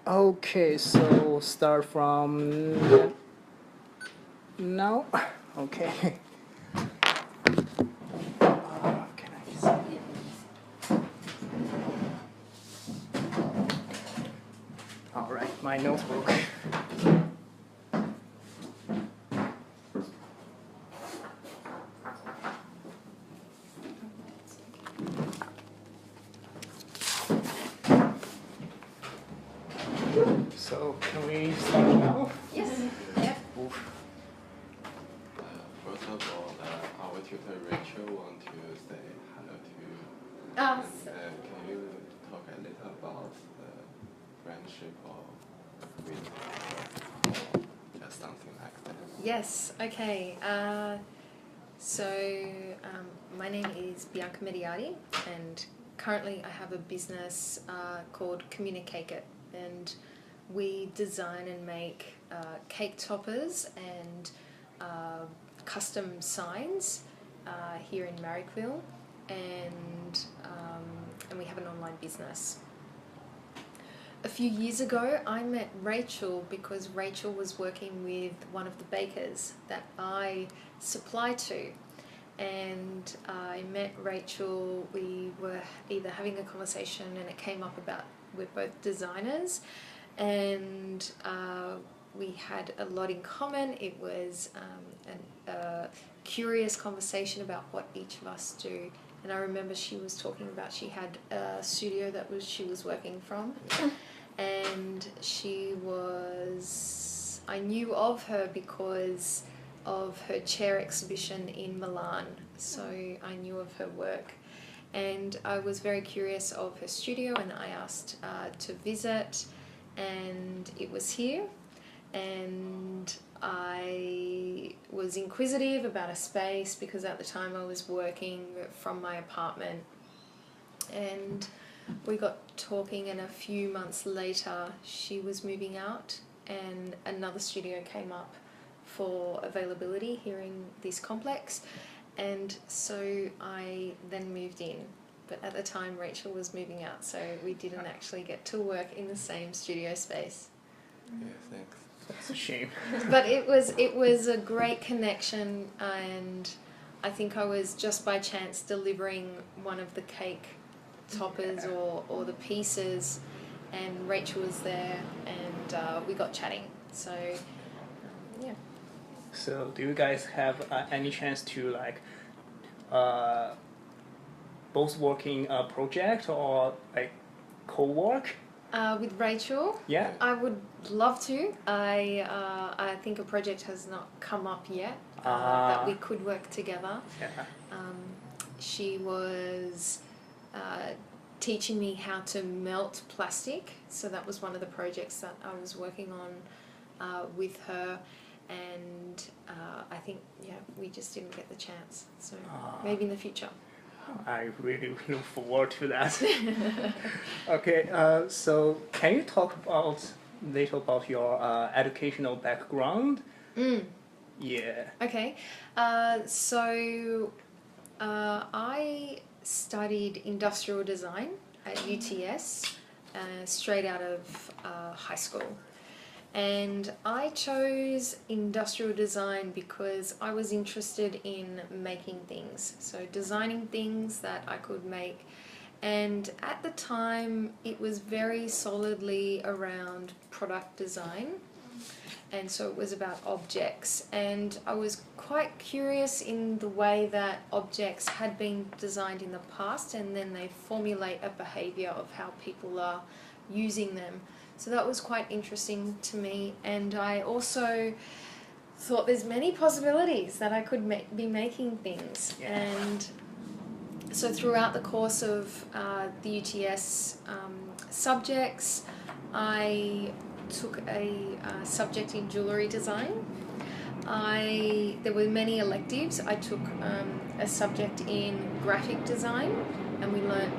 Okay, so start from now. Okay. Can I see? All right, my notebook. So can we start now? Yes. Yeah. Oof. First of all, our tutor Rachel want to say hello to you. Oh, Can you talk a little about the friendship or with just something like that? yes. Okay. My name is Bianca Mediati, and currently I have a business called Communicate It, and we design and make cake toppers and custom signs here in Marrickville, and we have an online business. A few years ago, I met Rachel because Rachel was working with one of the bakers that I supply to. And I met Rachel, we were either having a conversation and it came up about we're both designers, and we had a lot in common. It was a curious conversation about what each of us do. And I remember she was talking about she had a studio that she was working from, and I knew of her because of her chair exhibition in Milan, so I knew of her work. And I was very curious of her studio, and I asked to visit, and it was here. And I was inquisitive about a space because at the time I was working from my apartment, and we got talking, and a few months later she was moving out and another studio came up for availability here in this complex, and so I then moved in. But at the time Rachel was moving out, so we didn't actually get to work in the same studio space. Yeah, thanks. That's a shame. But it was a great connection, and I think I was just by chance delivering one of the cake toppers or the pieces, and Rachel was there, and we got chatting. So yeah. So do you guys have any chance to like both working a project or like co-work? With Rachel, Yeah. I would love to. I think a project has not come up yet that we could work together. Yeah. She was teaching me how to melt plastic, so that was one of the projects that I was working on with her, and I think we just didn't get the chance, so maybe in the future. I really look forward to that. Okay, so can you talk little about your educational background? Yeah. Okay, I studied industrial design at UTS straight out of high school. And I chose industrial design because I was interested in making things, so designing things that I could make. And at the time it was very solidly around product design, and so it was about objects, and I was quite curious in the way that objects had been designed in the past and then they formulate a behaviour of how people are using them. So that was quite interesting to me, and I also thought there's many possibilities that I could be making things. Yeah. And so throughout the course of the UTS subjects, I took a subject in jewellery design. There were many electives. I took a subject in graphic design, and we learnt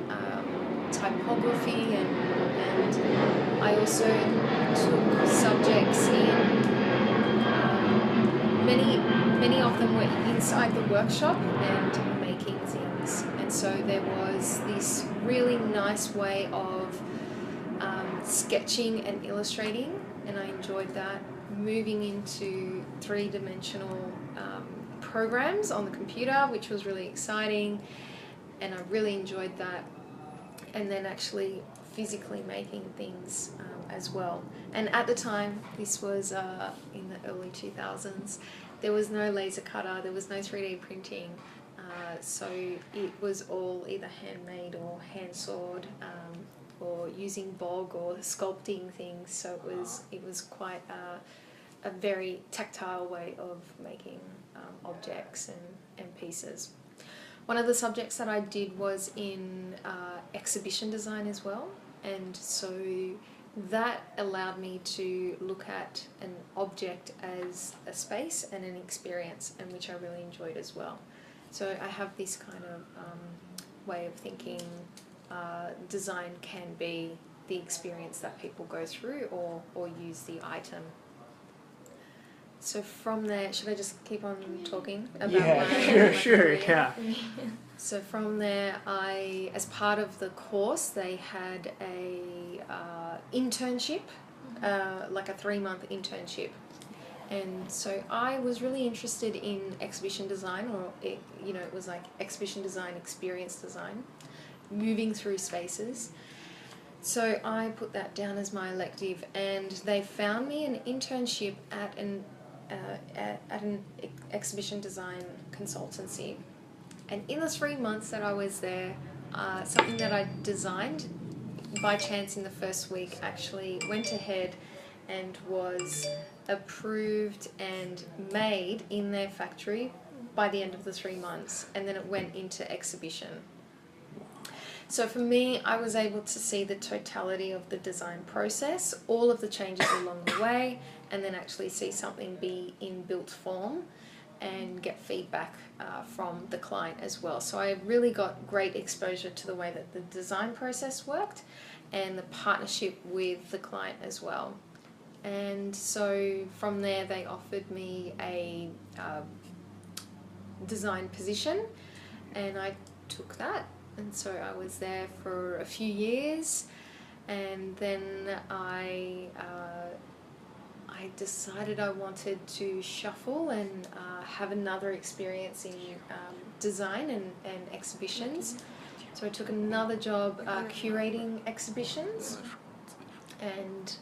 typography, and I also took subjects in many of them were inside the workshop and making things, and so there was this really nice way of sketching and illustrating, and I enjoyed that. Moving into three-dimensional programs on the computer, which was really exciting, and I really enjoyed that. And then actually physically making things as well. And at the time, this was in the early 2000s, there was no laser cutter, there was no 3D printing, so it was all either handmade or hand sawed, or using bog or sculpting things. So it was quite a very tactile way of making objects and pieces. One of the subjects that I did was in exhibition design as well, and so that allowed me to look at an object as a space and an experience, and which I really enjoyed as well. So I have this kind of way of thinking design can be the experience that people go through, or use the item. So from there, should I just keep on talking about my sure, career? yeah. So from there, as part of the course, they had a internship, like a 3-month internship. And so I was really interested in exhibition design, or it was like exhibition design, experience design, moving through spaces. So I put that down as my elective, and they found me an internship at an exhibition design consultancy. And in the 3 months that I was there, something that I designed by chance in the first week actually went ahead and was approved and made in their factory by the end of the 3 months, and then it went into exhibition. So for me, I was able to see the totality of the design process, all of the changes along the way, and then actually see something be in built form and get feedback from the client as well. So I really got great exposure to the way that the design process worked and the partnership with the client as well. And so from there, they offered me a design position, and I took that. And so I was there for a few years, and then I decided I wanted to shuffle and have another experience in design and exhibitions. So I took another job curating exhibitions, and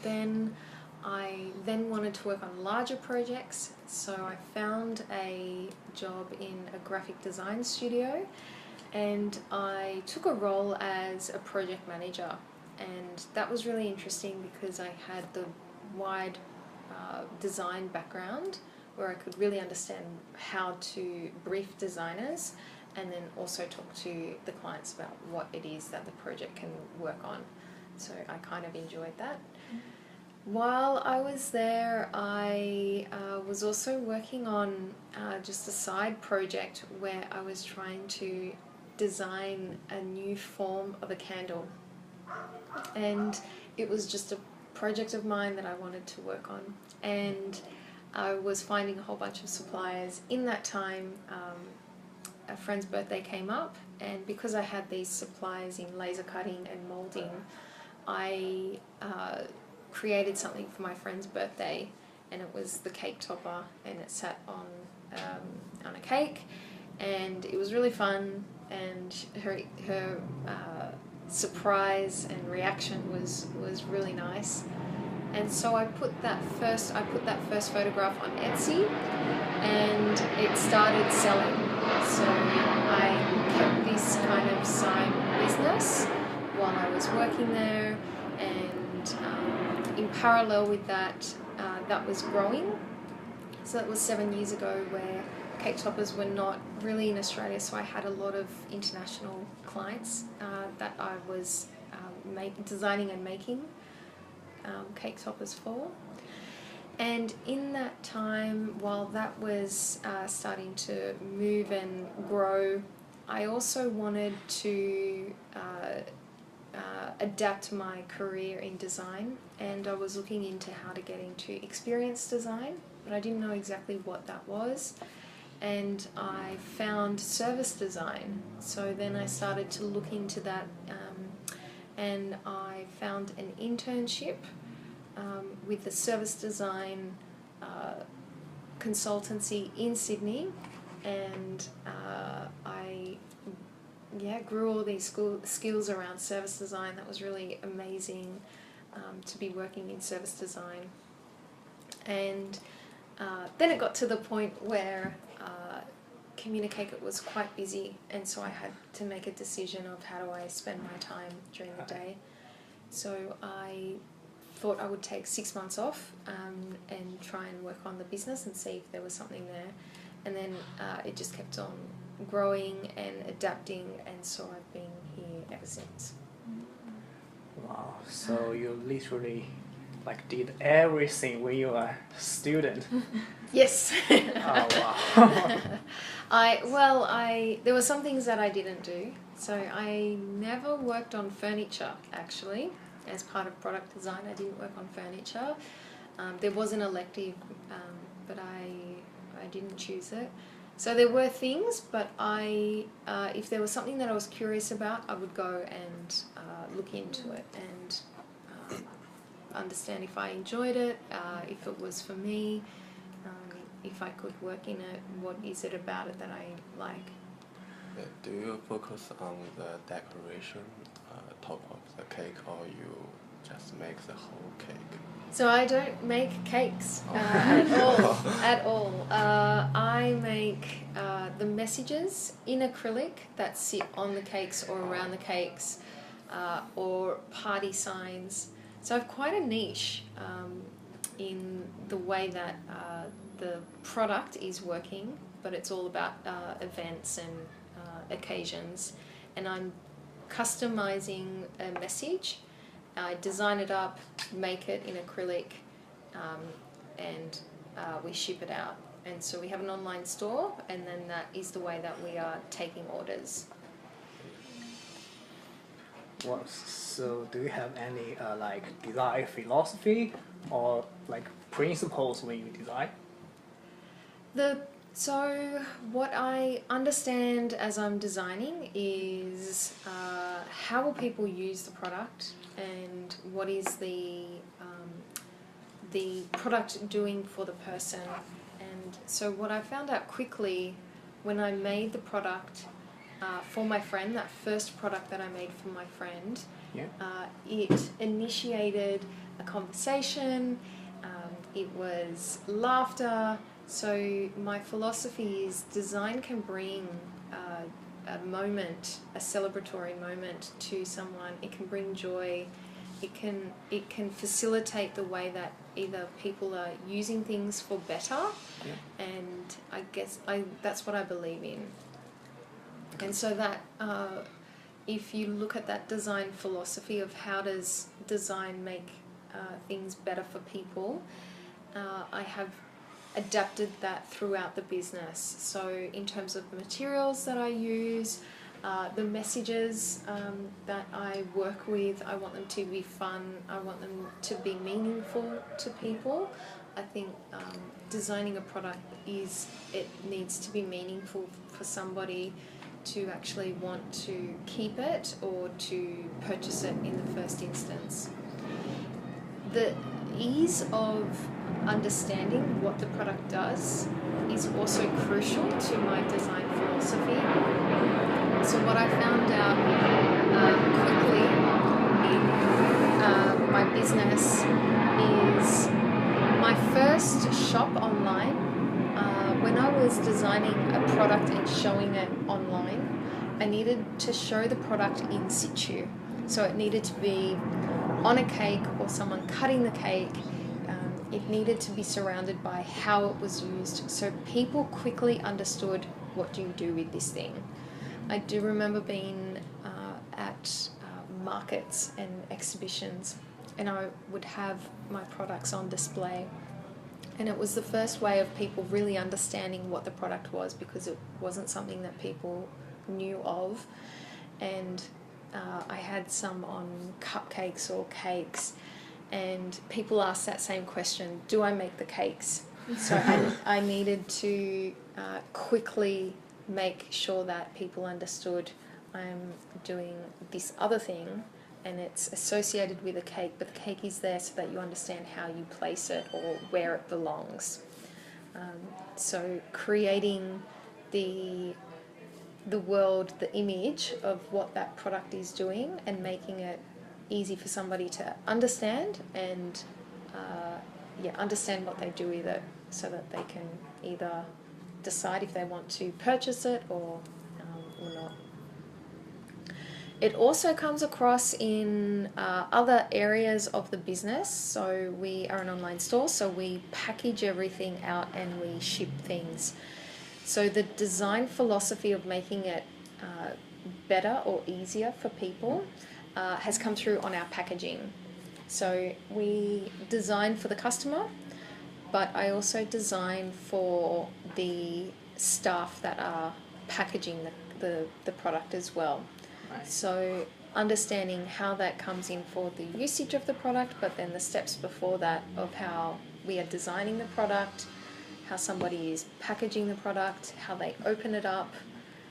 then I wanted to work on larger projects. So I found a job in a graphic design studio, and I took a role as a project manager, and that was really interesting because I had the wide design background where I could really understand how to brief designers and then also talk to the clients about what it is that the project can work on. So I kind of enjoyed that. While I was there, I was also working on just a side project where I was trying to design a new form of a candle, and it was just a project of mine that I wanted to work on, and I was finding a whole bunch of suppliers. In that time, a friend's birthday came up, and because I had these supplies in laser cutting and moulding, I created something for my friend's birthday, and it was the cake topper, and it sat on a cake, and it was really fun, and her surprise and reaction was really nice. And so I put that first photograph on Etsy, and it started selling. So I kept this kind of side business while I was working there, and in parallel with that, that was growing. So that was 7 years ago, where cake toppers were not really in Australia, so I had a lot of international clients that I was designing and making cake toppers for. And in that time, while that was starting to move and grow, I also wanted to adapt my career in design, and I was looking into how to get into experience design, but I didn't know exactly what that was. And I found service design, so then I started to look into that and I found an internship with the service design consultancy in Sydney, and I grew all these skills around service design. That was really amazing to be working in service design. And then it got to the point where Communicate It was quite busy, and so I had to make a decision of how do I spend my time during the day. So I thought I would take 6 months off and try and work on the business and see if there was something there. And then it just kept on growing and adapting, and so I've been here ever since. Wow, so you literally did everything when you were a student. Yes. Oh wow. There were some things that I didn't do. So I never worked on furniture, actually. As part of product design, I didn't work on furniture. There was an elective, but I didn't choose it. So there were things, but if there was something that I was curious about, I would go and look into it and understand if I enjoyed it, if it was for me, if I could work in it, what is it about it that I like. Do you focus on the decoration top of the cake, or you just make the whole cake? So I don't make cakes at all. I make the messages in acrylic that sit on the cakes or around the cakes, or party signs. So I have quite a niche in the way that the product is working, but it's all about events and occasions, and I'm customizing a message. I design it up, make it in acrylic, and we ship it out. And so we have an online store, and then that is the way that we are taking orders. Well, so do you have any design philosophy or principles when you design? So what I understand as I'm designing is how will people use the product, and what is the product doing for the person. And so what I found out quickly when I made the product for my friend, that first product that I made for my friend, it initiated a conversation, it was laughter. So my philosophy is design can bring a moment, a celebratory moment to someone. It can bring joy. It can facilitate the way that either people are using things for better, and I guess that's what I believe in. And so that if you look at that design philosophy of how does design make things better for people, I have adapted that throughout the business. So in terms of the materials that I use, the messages that I work with, I want them to be fun, I want them to be meaningful to people. I think designing a product it needs to be meaningful for somebody to actually want to keep it or to purchase it in the first instance. The ease of understanding what the product does is also crucial to my design philosophy. So what I found out quickly in my business is my first shop online, when I was designing a product and showing it online, I needed to show the product in situ. So it needed to be on a cake or someone cutting the cake. It needed to be surrounded by how it was used, so people quickly understood, what do you do with this thing? I do remember being at markets and exhibitions, and I would have my products on display, and it was the first way of people really understanding what the product was, because it wasn't something that people knew of. And I had some on cupcakes or cakes, and people asked that same question, do I make the cakes? So I needed to quickly make sure that people understood I'm doing this other thing, and it's associated with a cake, but the cake is there so that you understand how you place it or where it belongs. So creating the world, the image of what that product is doing, and making it easy for somebody to understand and understand what they do with it, so that they can either decide if they want to purchase it or not. It also comes across in other areas of the business. So we are an online store, so we package everything out and we ship things. So the design philosophy of making it better or easier for people has come through on our packaging. So we design for the customer, but I also design for the staff that are packaging the product as well. Right. So understanding how that comes in for the usage of the product, but then the steps before that of how we are designing the product, how somebody is packaging the product, how they open it up,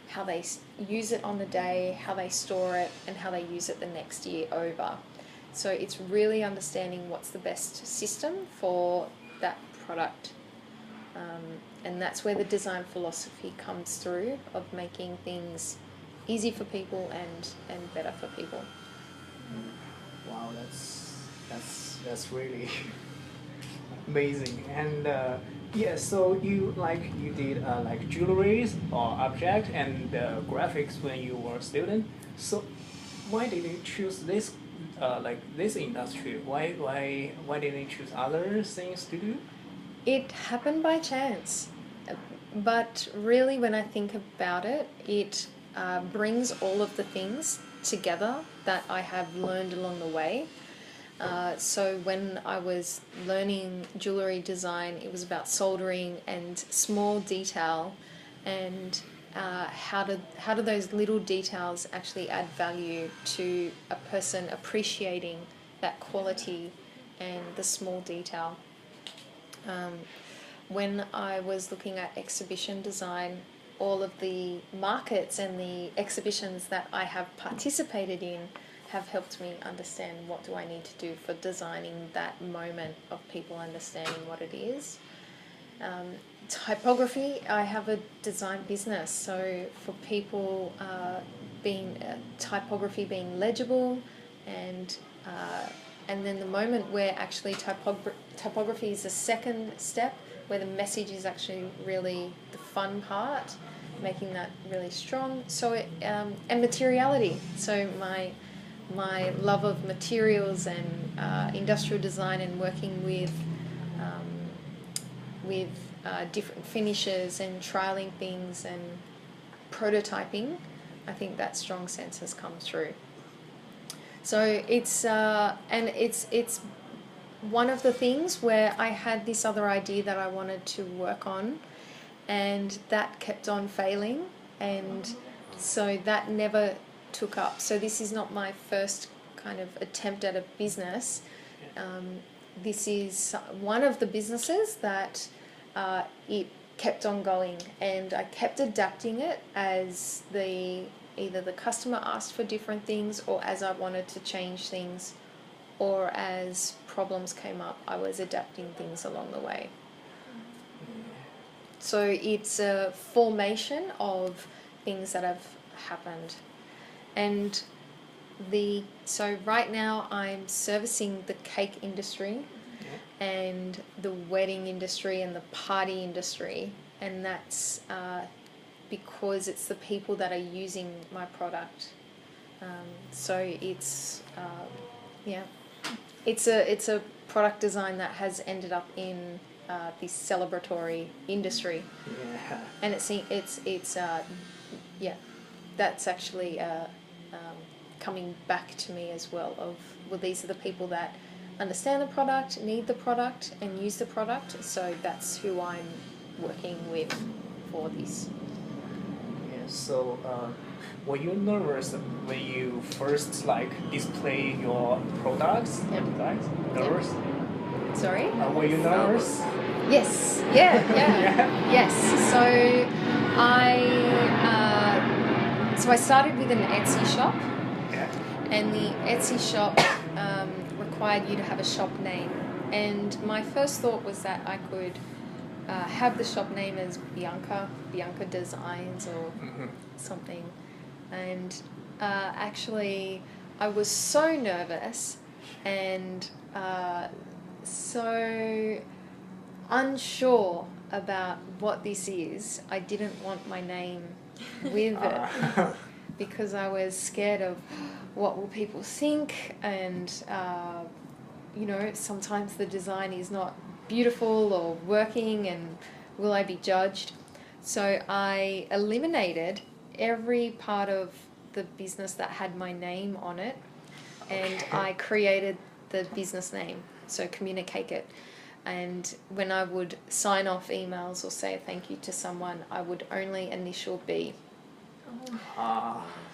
how they use it on the day, how they store it, and how they use it the next year over. So it's really understanding what's the best system for that product. And that's where the design philosophy comes through, of making things easy for people and better for people. Wow, that's really amazing. And so you did like jewelries or object and graphics when you were a student. So why did you choose this this industry? Why didn't you choose other things to do? It happened by chance, but really when I think about it, it brings all of the things together that I have learned along the way. So when I was learning jewellery design, it was about soldering and small detail, and how do those little details actually add value to a person appreciating that quality and the small detail. When I was looking at exhibition design, all of the markets and the exhibitions that I have participated in have helped me understand what do I need to do for designing that moment of people understanding what it is. Typography, I have a design business, so for people typography being legible, and then the moment where actually typography is the second step, where the message is actually really the fun part, making that really strong. So and materiality. So my love of materials and industrial design and working with different finishes and trialing things and prototyping, I think that strong sense has come through. So it's one of the things where I had this other idea that I wanted to work on, and that kept on failing, and so that never took up. So this is not my first kind of attempt at a business. This is one of the businesses that it kept on going, and I kept adapting it as either the customer asked for different things, or as I wanted to change things, or as problems came up, I was adapting things along the way. So it's a formation of things that have happened. And so right now I'm servicing the cake industry and the wedding industry and the party industry, and that's because it's the people that are using my product. So it's it's a product design that has ended up in this celebratory industry. Yeah. And that's actually coming back to me as well, these are the people that understand the product, need the product, and use the product, so that's who I'm working with for this. Yeah. So were you nervous when you first display your products? Yeah. Nervous? Sorry? Were you nervous? Yes. Yeah. Yes. So I started with an Etsy shop, Yeah. and the Etsy shop required you to have a shop name. And my first thought was that I could have the shop name as Bianca Designs or something. And actually, I was so nervous and so unsure about what this is. I didn't want my name with it because I was scared of what will people think, and sometimes the design is not beautiful or working, and will I be judged? So I eliminated every part of the business that had my name on it, and I created the business name, so Communicate It. And when I would sign off emails or say thank you to someone, I would only initial B.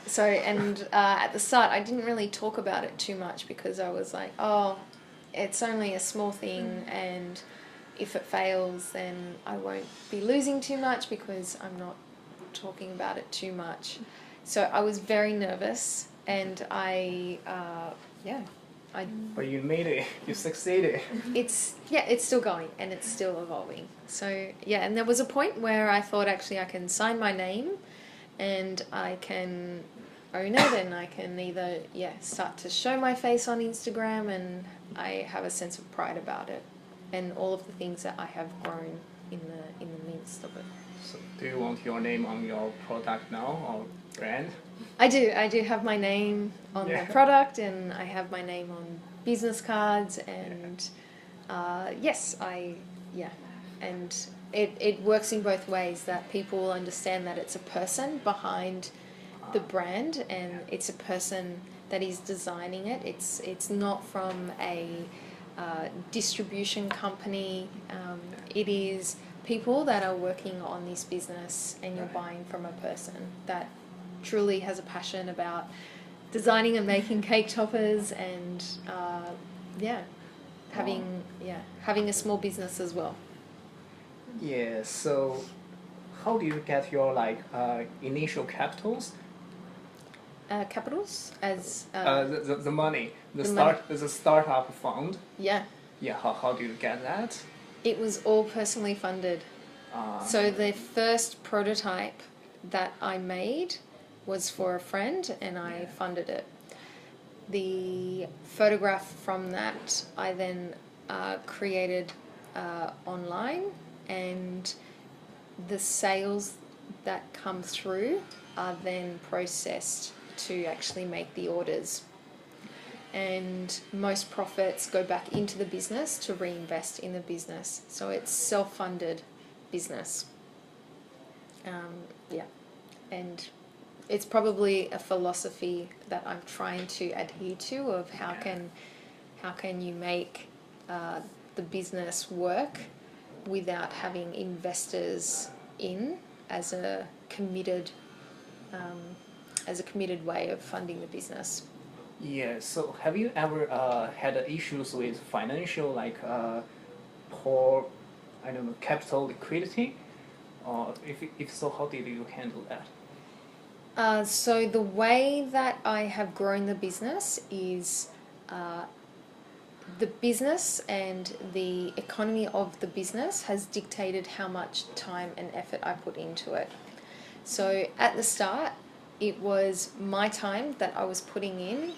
So, and at the start, I didn't really talk about it too much because I was like, oh, it's only a small thing, and if it fails, then I won't be losing too much because I'm not talking about it too much. So I was very nervous, and But you made it. You succeeded. It's still going and it's still evolving. So yeah, and there was a point where I thought actually I can sign my name and I can own it, and I can either start to show my face on Instagram, and I have a sense of pride about it and all of the things that I have grown in the midst of it. So do you want your name on your product now or brand? I do have my name on the product, and I have my name on business cards, and and it works in both ways, that people will understand that it's a person behind the brand, and it's a person that is designing it. It's not from a distribution company. It is people that are working on this business, and you're buying from a person that truly has a passion about designing and making cake toppers, and having a small business as well. Yeah. So, how do you get your initial capitals? Capitals as The money, the startup fund. Yeah. Yeah. How do you get that? It was all personally funded. So the first prototype that I made was for a friend, and I funded it. The photograph from that I then created online, and the sales that come through are then processed to actually make the orders. And most profits go back into the business to reinvest in the business. So it's self-funded business. And it's probably a philosophy that I'm trying to adhere to, of how can you make the business work without having investors in as a committed way of funding the business. Yeah. So, have you ever had issues with financial, poor, capital liquidity, or if so, how did you handle that? So the way that I have grown the business is the business and the economy of the business has dictated how much time and effort I put into it. So at the start, it was my time that I was putting in,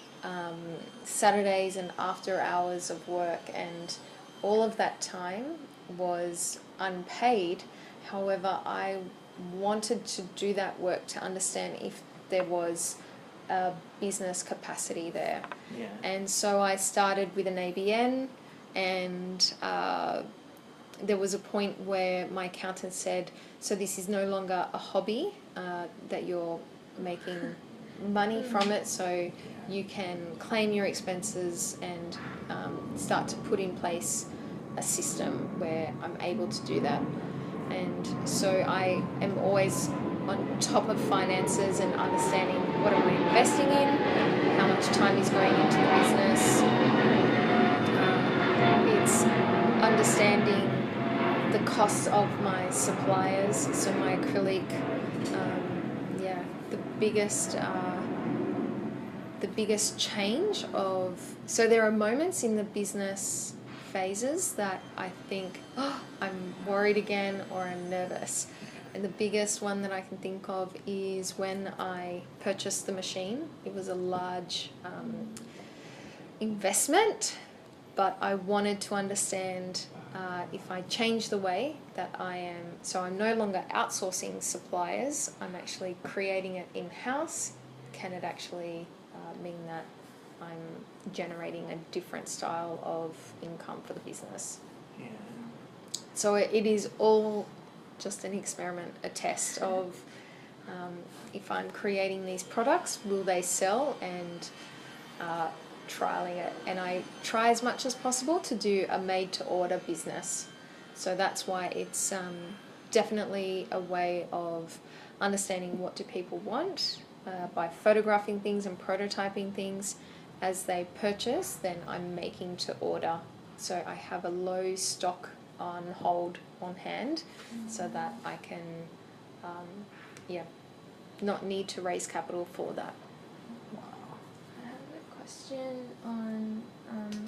Saturdays and after hours of work, and all of that time was unpaid. However, I wanted to do that work to understand if there was a business capacity there. Yeah. And so I started with an ABN, and there was a point where my accountant said, so this is no longer a hobby, that you're making money from it, so you can claim your expenses and start to put in place a system where I'm able to do that. And so I am always on top of finances and understanding what am I investing in, how much time is going into the business. It's understanding the costs of my suppliers. So my acrylic, the biggest change of, so there are moments in the business phases that I think, oh, I'm worried again or I'm nervous. And the biggest one that I can think of is when I purchased the machine. It was a large investment, but I wanted to understand if I change the way that I am, so I'm no longer outsourcing suppliers, I'm actually creating it in-house, can it actually mean that I'm generating a different style of income for the business? Yeah. So it is all just an experiment, a test of if I'm creating these products, will they sell, and trialing it. And I try as much as possible to do a made-to-order business. So that's why it's definitely a way of understanding what do people want by photographing things and prototyping things. As they purchase, then I'm making to order. So I have a low stock on hold on hand so that I can not need to raise capital for that. I have a question on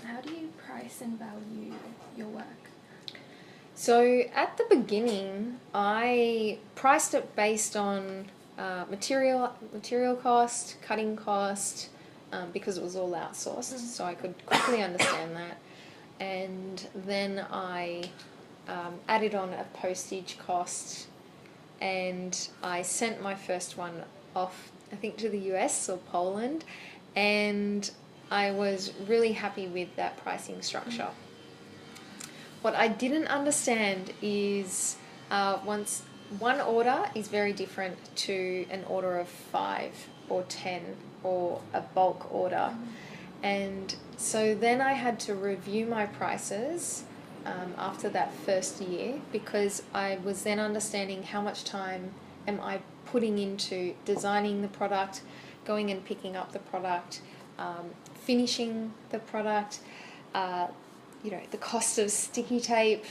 how do you price and value your work? So at the beginning, I priced it based on material cost, cutting cost, because it was all outsourced, so I could quickly understand that. And then I added on a postage cost, and I sent my first one off, I think, to the US or Poland, and I was really happy with that pricing structure. What I didn't understand is once one order is very different to an order of 5 or 10 or a bulk order. And so then I had to review my prices after that first year, because I was then understanding how much time am I putting into designing the product, going and picking up the product, finishing the product, the cost of sticky tape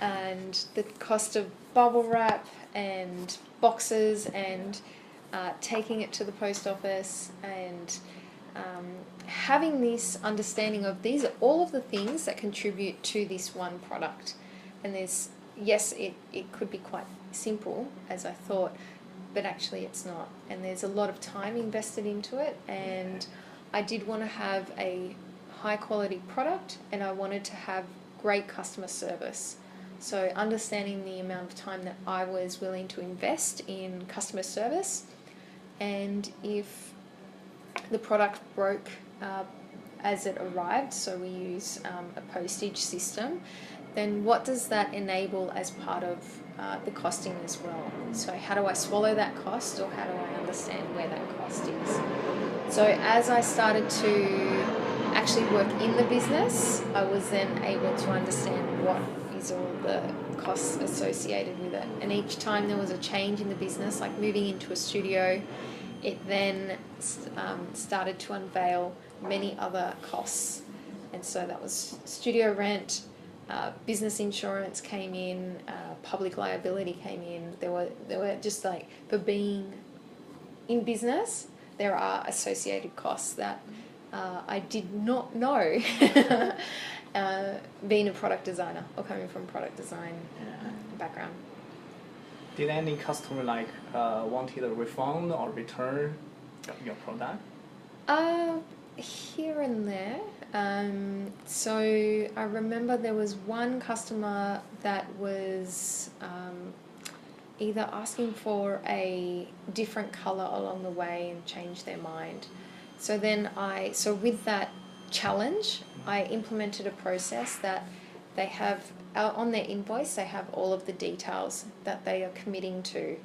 and the cost of bubble wrap and boxes and taking it to the post office, and having this understanding of these are all of the things that contribute to this one product. And there's, yes, it could be quite simple as I thought, but actually it's not. And there's a lot of time invested into it, and I did want to have a high quality product, and I wanted to have great customer service. So understanding the amount of time that I was willing to invest in customer service, and if the product broke as it arrived, so we use a postage system, then what does that enable as part of the costing as well? So how do I swallow that cost, or how do I understand where that cost is? So as I started to actually work in the business, I was then able to understand what is all the costs associated with it. And each time there was a change in the business, like moving into a studio, it then started to unveil many other costs. And so that was studio rent, business insurance came in, public liability came in. There were just like, for being in business, there are associated costs that I did not know being a product designer or coming from product design background. Did any customer wanted a refund or return your product? Here and there. So I remember there was one customer that was either asking for a different color along the way and changed their mind. So then so with that challenge, I implemented a process that they have on their invoice, they have all of the details that they are committing to.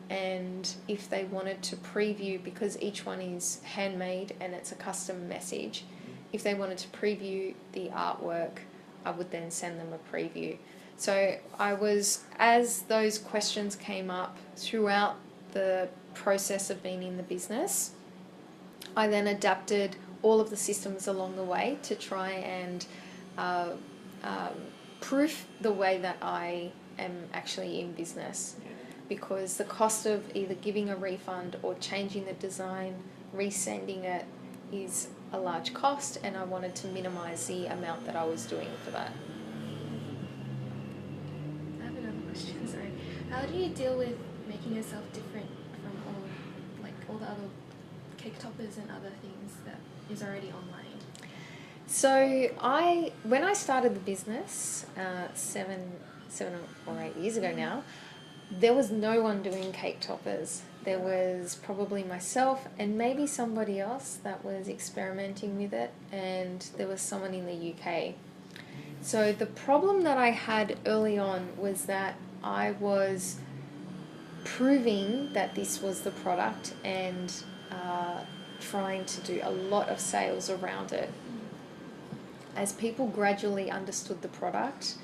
And if they wanted to preview, because each one is handmade and it's a custom message, if they wanted to preview the artwork, I would then send them a preview. So as those questions came up throughout the process of being in the business, I then adapted all of the systems along the way to try and proof the way that I am actually in business. Because the cost of either giving a refund or changing the design, resending it, is a large cost, and I wanted to minimize the amount that I was doing for that. I have another question. Sorry. How do you deal with making yourself different from all the other cake toppers and other things that is already online? So when I started the business 7 or 8 years ago now, there was no one doing cake toppers. There was probably myself and maybe somebody else that was experimenting with it, and there was someone in the UK. So the problem that I had early on was that I was proving that this was the product and trying to do a lot of sales around it. As people gradually understood the product,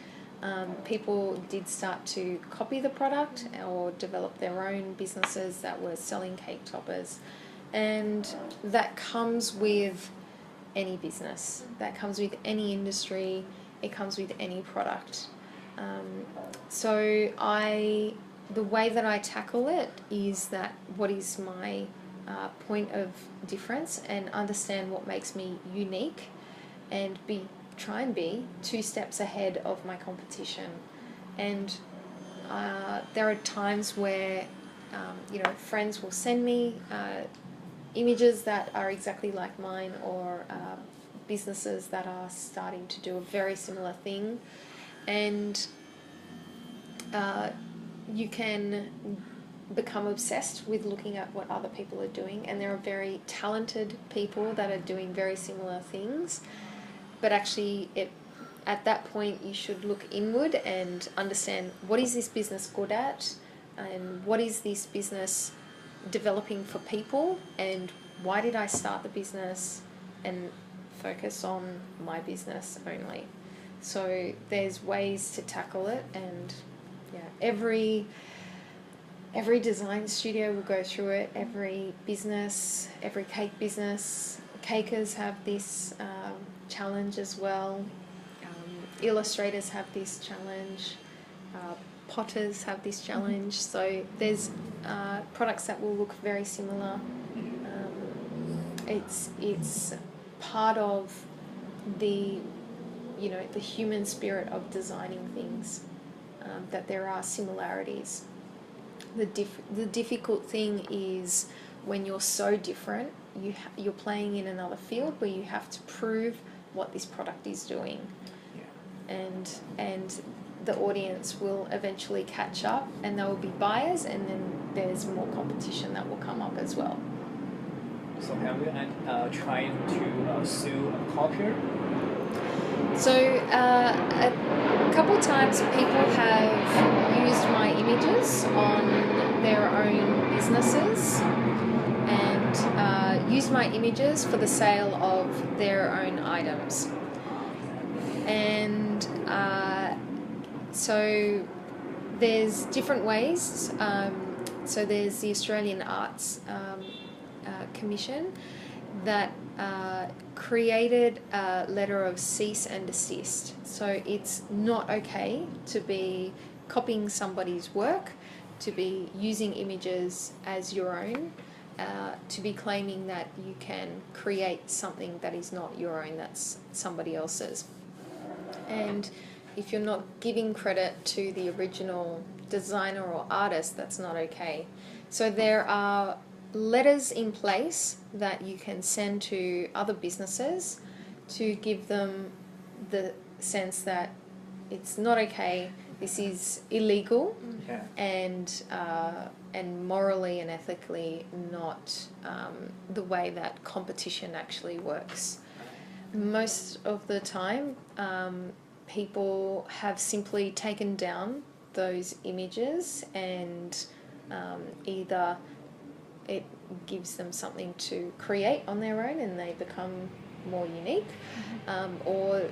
people did start to copy the product or develop their own businesses that were selling cake toppers. And that comes with any business, that comes with any industry, it comes with any product. So the way that I tackle it is that what is my point of difference, and understand what makes me unique, and try and be 2 steps ahead of my competition. And there are times where friends will send me images that are exactly like mine, or businesses that are starting to do a very similar thing, and you can become obsessed with looking at what other people are doing, and there are very talented people that are doing very similar things. But actually, at that point, you should look inward and understand, what is this business good at, and what is this business developing for people, and why did I start the business, and focus on my business only. So there's ways to tackle it, and every design studio will go through it. Every business, every cake business, cakers have this challenge as well. Illustrators have this challenge. Potters have this challenge. So there's products that will look very similar. It's part of the human spirit of designing things, that there are similarities. The difficult thing is when you're so different, you're playing in another field where you have to prove what this product is doing, and the audience will eventually catch up, and there will be buyers, and then there's more competition that will come up as well. So have you tried to sue a copier? So a couple times people have used my images on their own businesses, and used my images for the sale of their own items. And so there's different ways. So there's the Australian Arts Commission that created a letter of cease and desist. So it's not okay to be copying somebody's work, to be using images as your own, to be claiming that you can create something that is not your own, that's somebody else's. And if you're not giving credit to the original designer or artist, that's not okay. So there are letters in place that you can send to other businesses to give them the sense that it's not okay, this is illegal, and morally and ethically not the way that competition actually works. Most of the time, people have simply taken down those images, and either it gives them something to create on their own and they become more unique, or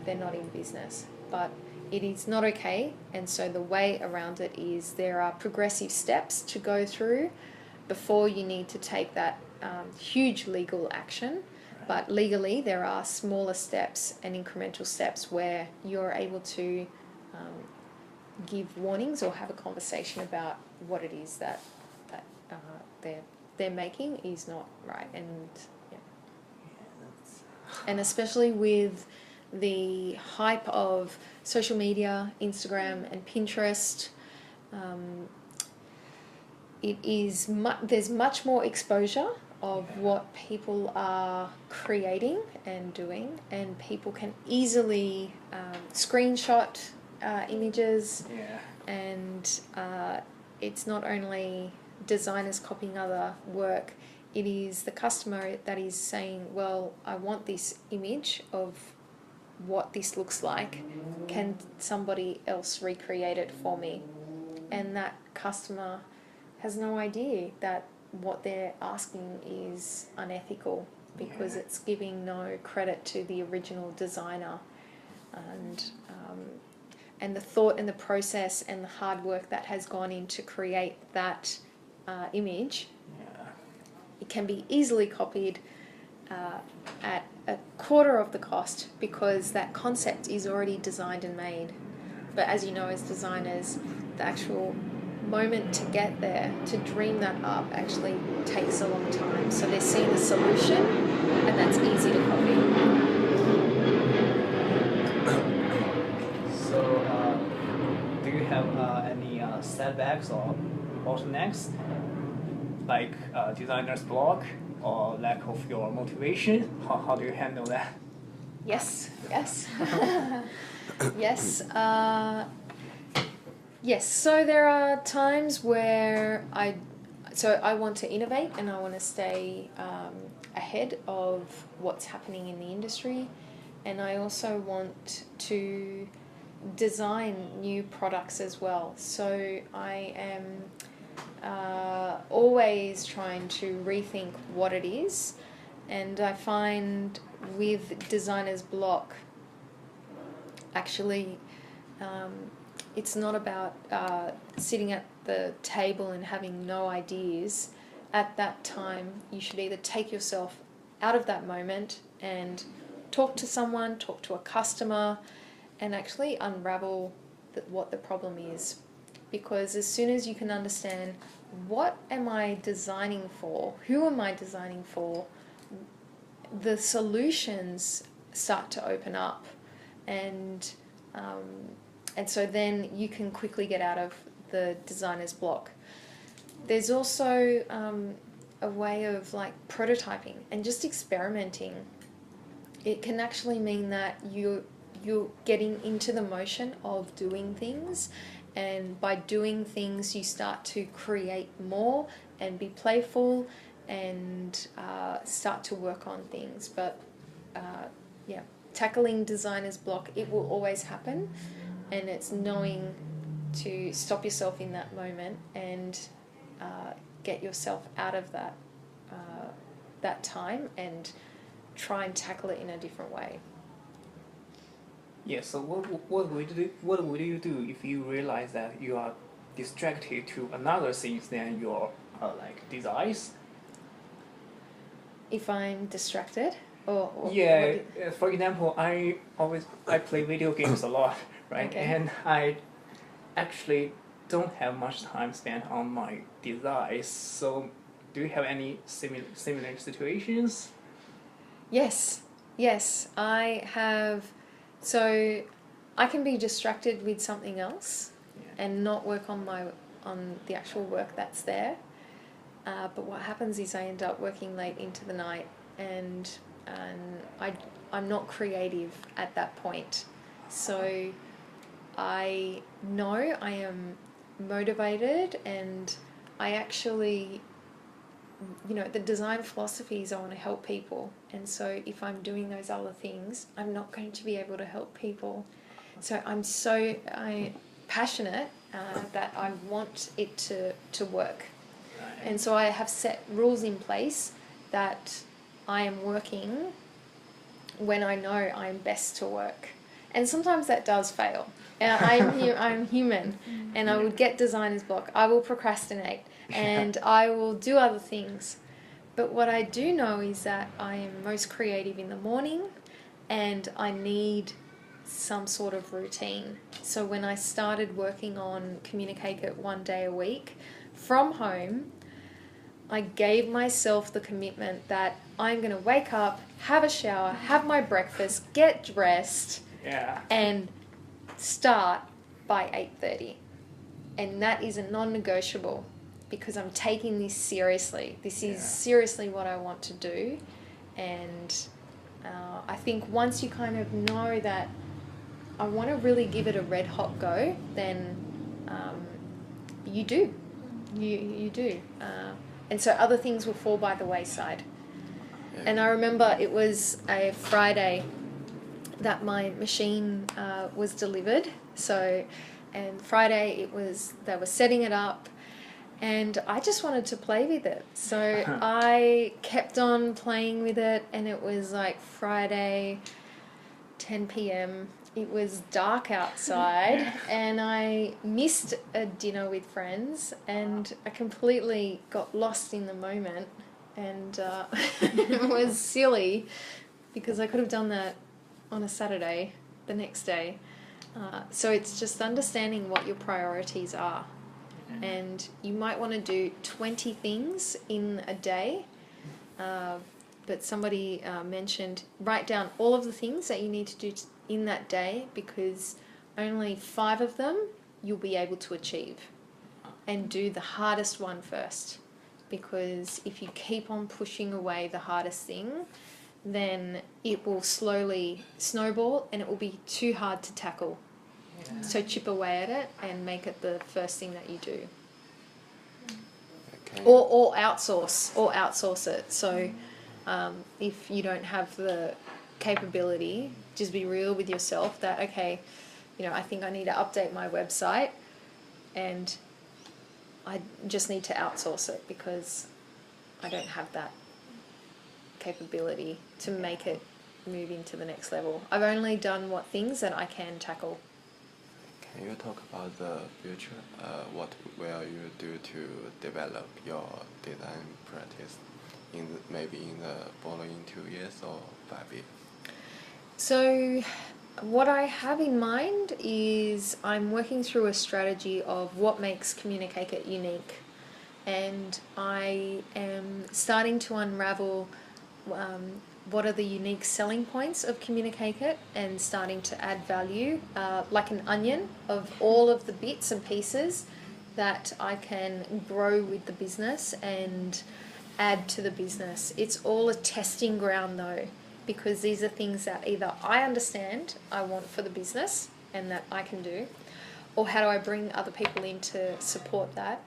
they're not in business. But it is not okay, and so the way around it is there are progressive steps to go through before you need to take that huge legal action. But legally there are smaller steps and incremental steps where you're able to give warnings or have a conversation about what it is that they're making is not right. And And especially with the hype of social media, Instagram and Pinterest, there's much more exposure of what people are creating and doing, and people can easily screenshot images, and it's not only designers copying other work, it is the customer that is saying, well, I want this image of what this looks like, can somebody else recreate it for me? And that customer has no idea that what they're asking is unethical, because it's giving no credit to the original designer, and the thought and the process and the hard work that has gone in to create that image. It can be easily copied at a quarter of the cost, because that concept is already designed and made. But as you know, as designers, the actual moment to get there, to dream that up, actually takes a long time. So they're seeing a solution, and that's easy to copy. So, do you have any setbacks or bottlenecks, like designer's block or lack of your motivation? How do you handle that? Yes. Yes. Yes. So there are times where I want to innovate, and I want to stay ahead of what's happening in the industry, and I also want to design new products as well. So I am always trying to rethink what it is, and I find with designer's block, actually, it's not about sitting at the table and having no ideas. At that time, you should either take yourself out of that moment and talk to someone, talk to a customer, and actually unravel what the problem is. Because as soon as you can understand, what am I designing for, who am I designing for, the solutions start to open up, and so then you can quickly get out of the designer's block. There's also a way of like prototyping and just experimenting. It can actually mean that you're getting into the motion of doing things, and by doing things you start to create more and be playful and start to work on things. But tackling designer's block, it will always happen, and it's knowing to stop yourself in that moment and get yourself out of that time and try and tackle it in a different way. Yeah, so what would you do if you realize that you are distracted to another things than your designs? If I'm distracted? Or for example, I play video games a lot, right? Okay. And I actually don't have much time spent on my designs. So, do you have any similar situations? Yes, I have. So I can be distracted with something else and not work on the actual work that's there. But what happens is I end up working late into the night, and I'm not creative at that point. So I know I am motivated, and I actually, the design philosophy is I want to help people, and so if I'm doing those other things, I'm not going to be able to help people. So I'm passionate that I want it to work. And so I have set rules in place that I am working when I know I'm best to work. And sometimes that does fail. I'm human, and I would get designer's block. I will procrastinate, and I will do other things. But what I do know is that I am most creative in the morning, and I need some sort of routine. So when I started working on Communicate It one day a week from home, I gave myself the commitment that I'm going to wake up, have a shower, have my breakfast, get dressed, Yeah. and start by 8:30. And that is a non-negotiable because I'm taking this seriously. This is seriously what I want to do. And I think once you kind of know that I want to really give it a red hot go, then you do. You do. And so other things will fall by the wayside. Yeah. And I remember it was a Friday that my machine was delivered. So, and Friday they were setting it up, and I just wanted to play with it. So I kept on playing with it, and it was like Friday, 10 p.m. It was dark outside, and I missed a dinner with friends, and I completely got lost in the moment, and it was silly because I could have done that on a Saturday the next day. So it's just understanding what your priorities are. And you might want to do 20 things in a day, but somebody mentioned write down all of the things that you need to do in that day, because only 5 of them you'll be able to achieve. And do the hardest one first, because if you keep on pushing away the hardest thing, then it will slowly snowball and it will be too hard to tackle. Yeah. So chip away at it and make it the first thing that you do. Okay. Or outsource it. So if you don't have the capability, just be real with yourself that, okay, I think I need to update my website and I just need to outsource it because I don't have that capability to make it move into the next level. I've only done what things that I can tackle. Can you talk about the future? What will you do to develop your design practice maybe in the following 2 years or 5 years? So what I have in mind is I'm working through a strategy of what makes Communicate unique, and I am starting to unravel what are the unique selling points of Communicate and starting to add value like an onion of all of the bits and pieces that I can grow with the business and add to the business. It's all a testing ground though, because these are things that either I understand I want for the business and that I can do, or how do I bring other people in to support that.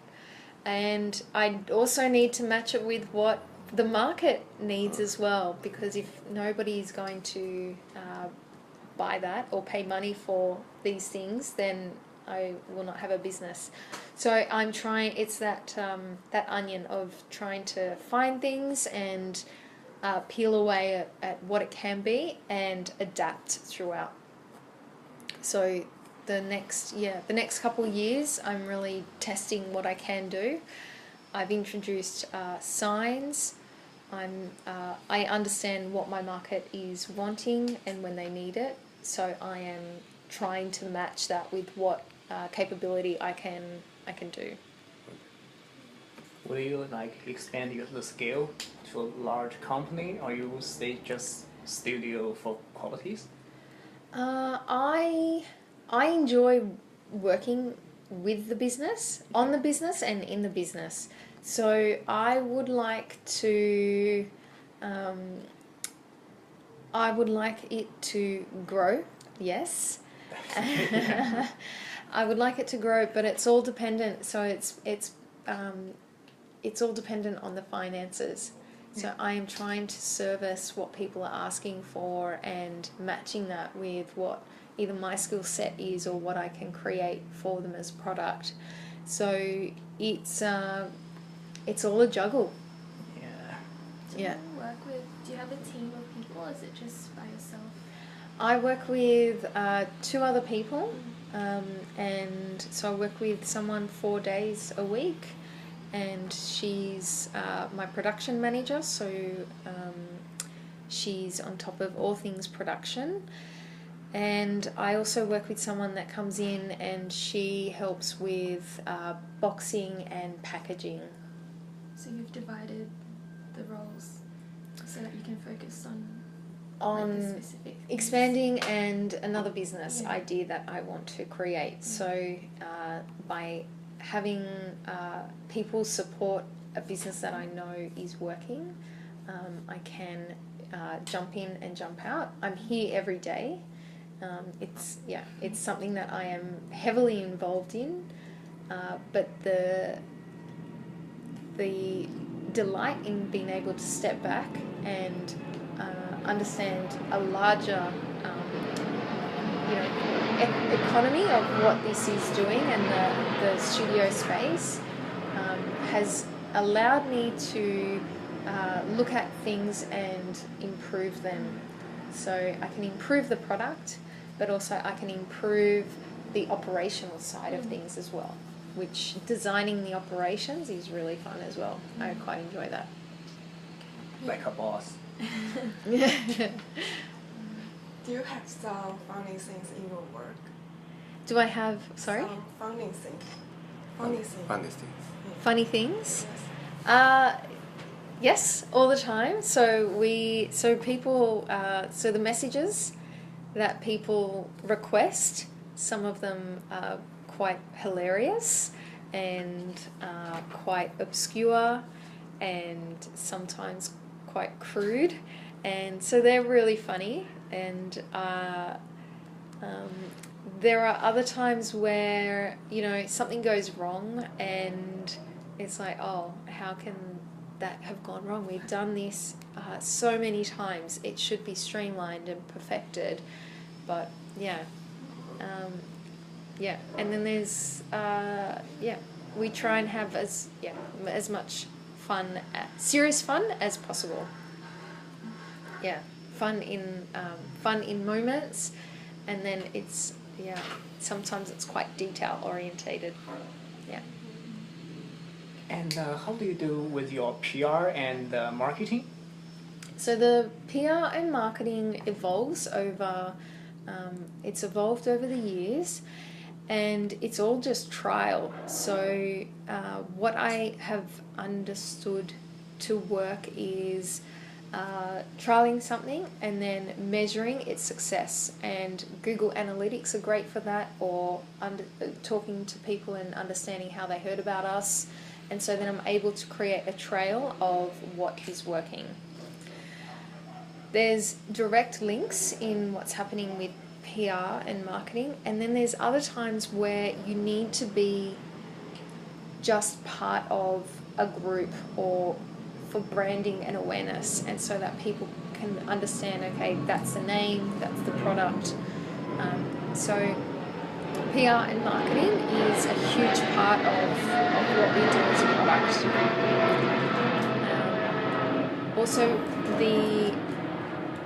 And I also need to match it with what the market needs as well, because if nobody is going to buy that or pay money for these things, then I will not have a business. So I'm trying, it's that onion of trying to find things and peel away at what it can be and adapt throughout. So the next couple of years I'm really testing what I can do. I've introduced signs. I understand what my market is wanting and when they need it, so I am trying to match that with what capability I can do. Will you expand the scale to a large company, or you will stay just studio for qualities? I enjoy working with the business, on the business and in the business. So I would like to it to grow, yes. I would like it to grow, but it's all dependent. So it's all dependent on the finances. So I am trying to service what people are asking for and matching that with what either my skill set is or what I can create for them as product. So it's all a juggle. Yeah. Do you have a team of people, or is it just by yourself? I work with 2 other people, and so I work with someone 4 days a week, and she's my production manager, so she's on top of all things production. And I also work with someone that comes in and she helps with boxing and packaging. So you've divided the roles so that you can focus on On the specific things. expanding and another business Yeah. idea that I want to create. So by having people support a business that I know is working, I can jump in and jump out. I'm here every day. It's something that I am heavily involved in, but the delight in being able to step back and understand a larger economy of what this is doing, and the studio space has allowed me to look at things and improve them. So I can improve the product, but also I can improve the operational side of things as well, which designing the operations is really fun as well. I quite enjoy that. Like a boss. Do you have some funny things in your work? Do I have, sorry? Some funny things. Funny things. Funny things. Funny things? Yes. Yes, all the time. So the messages that people request, some of them are quite hilarious and quite obscure and sometimes quite crude, and so they're really funny. And there are other times where something goes wrong and it's like, oh, how can that have gone wrong? We've done this so many times. It should be streamlined and perfected, but and then there's we try and have as much fun, serious fun as possible. Fun in moments, and then it's sometimes it's quite detail orientated. And how do you do with your PR and marketing? So the PR and marketing evolves over, it's evolved over the years, and it's all just trial. So what I have understood to work is trialing something and then measuring its success. And Google Analytics are great for that, or talking to people and understanding how they heard about us. And so then I'm able to create a trail of what is working. There's direct links in what's happening with PR and marketing, and then there's other times where you need to be just part of a group or for branding and awareness, and so that people can understand, okay, that's the name, that's the product. So PR and marketing is a huge part of what we do as a product.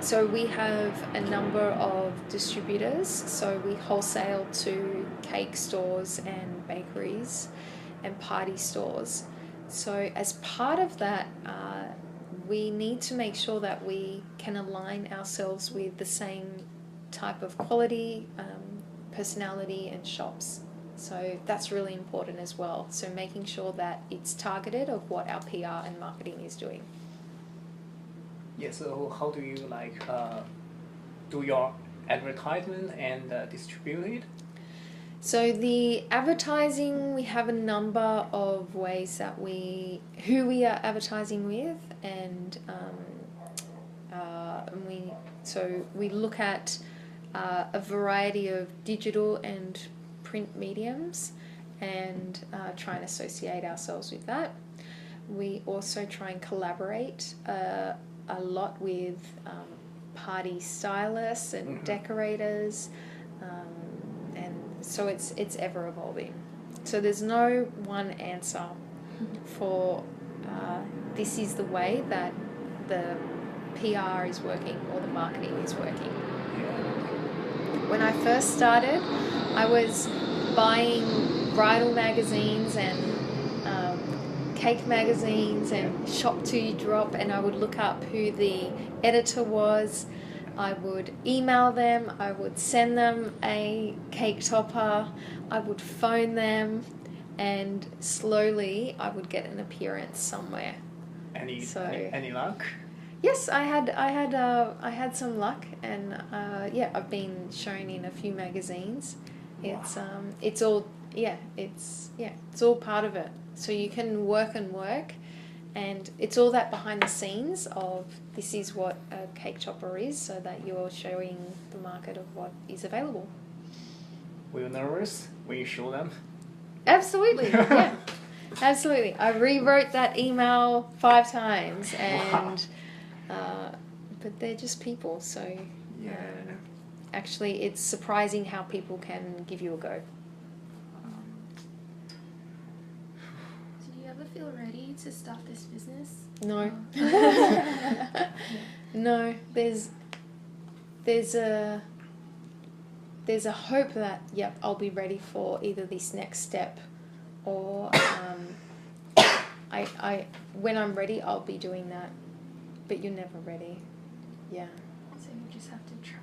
So we have a number of distributors. So we wholesale to cake stores and bakeries and party stores. So as part of that, we need to make sure that we can align ourselves with the same type of quality, personality and shops. So that's really important as well. So making sure that it's targeted of what our PR and marketing is doing. Yeah, so how do you do your advertisement and distribute it? So the advertising, we have a number of ways that who we are advertising with, and we look at a variety of digital and print mediums and try and associate ourselves with that. We also try and collaborate a lot with party stylists and decorators, and so it's ever evolving. So there's no one answer for this is the way that the PR is working or the marketing is working. When I first started, I was buying bridal magazines and cake magazines and Shop Till You Drop, and I would look up who the editor was. I would email them, I would send them a cake topper, I would phone them, and slowly I would get an appearance somewhere. Any luck? Yes, I had some luck, and I've been shown in a few magazines. It's all part of it. So you can work and work, and it's all that behind the scenes of this is what a cake topper is, so that you're showing the market of what is available. Were you nervous when you show them? Absolutely, yeah, absolutely. I rewrote that email 5 times, and but they're just people, so actually it's surprising how people can give you a go. So do you ever feel ready to start this business? No. No, there's a hope that I'll be ready for either this next step, or I when I'm ready I'll be doing that, but you're never ready. Yeah. So you just have to try.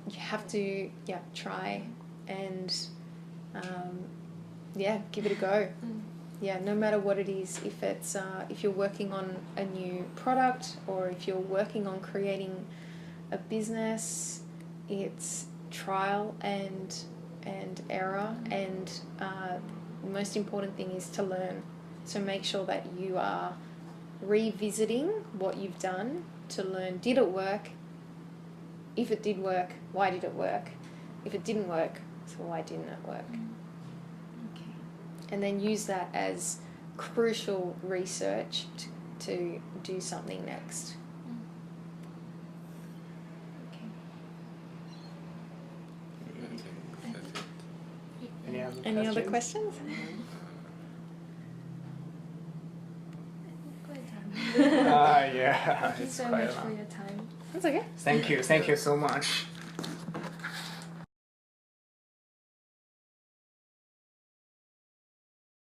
You have to try and give it a go. Yeah, no matter what it is, if it's if you're working on a new product, or if you're working on creating a business, it's trial and error, and the most important thing is to learn. So make sure that you are revisiting what you've done to learn, did it work? If it did work, why did it work? If it didn't work, so why didn't it work? Okay. And then use that as crucial research to do something next. Okay. I think that's it. Any other questions? Quite done. Yeah. Thank you It's so quite much a lot. for your time. That's okay. Thank you so much.